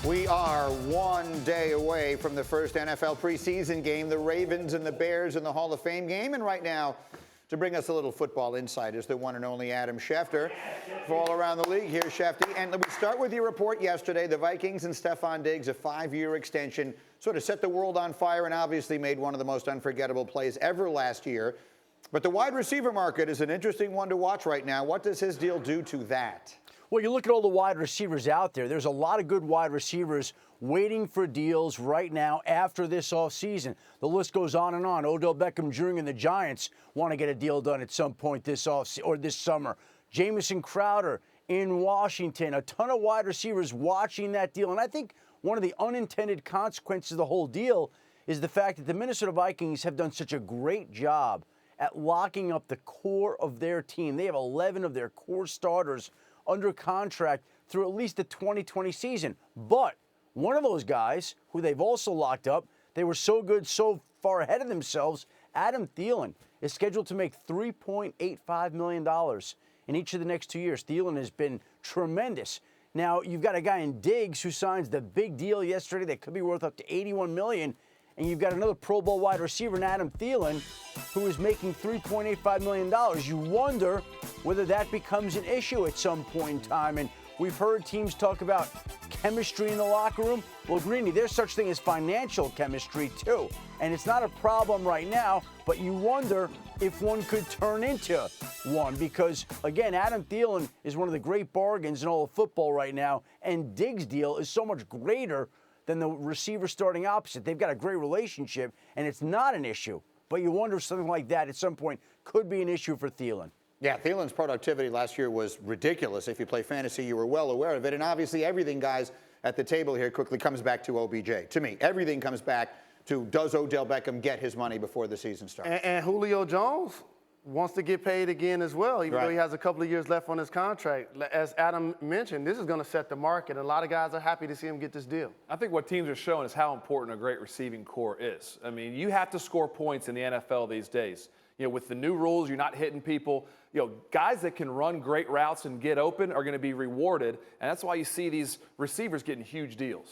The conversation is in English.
We are 1 day away from the first NFL preseason game, the Ravens and the Bears in the Hall of Fame game. And right now, to bring us a little football insight is the one and only Adam Schefter for all around the league. Here's Schefter. And let me start with your report yesterday. The Vikings and Stefon Diggs, a 5-year extension, sort of set the world on fire and obviously made one of the most unforgettable plays ever last year. But the wide receiver market is an interesting one to watch right now. What does his deal do to that? Well, you look at all the wide receivers out there. There's a lot of good wide receivers waiting for deals right now after this offseason. The list goes on and on. Odell Beckham Jr. and the Giants want to get a deal done at some point this summer. Jamison Crowder in Washington. A ton of wide receivers watching that deal. And I think one of the unintended consequences of the whole deal is the fact that the Minnesota Vikings have done such a great job at locking up the core of their team. They have 11 of their core starters under contract through at least the 2020 season. But one of those guys who they've also locked up, they were so good, so far ahead of themselves, Adam Thielen is scheduled to make $3.85 million in each of the next 2 years. Thielen has been tremendous. Now, you've got a guy in Diggs who signs the big deal yesterday that could be worth up to $81 million. And you've got another Pro Bowl wide receiver in Adam Thielen who is making $3.85 million. You wonder whether that becomes an issue at some point in time. And we've heard teams talk about chemistry in the locker room. Well, Greeny, there's such thing as financial chemistry, too. And it's not a problem right now, but you wonder if one could turn into one. Because, again, Adam Thielen is one of the great bargains in all of football right now. And Diggs' deal is so much greater than the receiver starting opposite. They've got a great relationship, and it's not an issue. But you wonder if something like that at some point could be an issue for Thielen. Yeah, Thielen's productivity last year was ridiculous. If you play fantasy, you were well aware of it. And obviously everything, guys, at the table here quickly comes back to OBJ. To me, everything comes back to, does Odell Beckham get his money before the season starts? And Julio Jones wants to get paid again as well, even though he has a couple of years left on his contract. As Adam mentioned, this is going to set the market. A lot of guys are happy to see him get this deal. I think what teams are showing is how important a great receiving core is. I mean, you have to score points in the NFL these days. You know, with the new rules, you're not hitting people. You know, guys that can run great routes and get open are going to be rewarded, and that's why you see these receivers getting huge deals.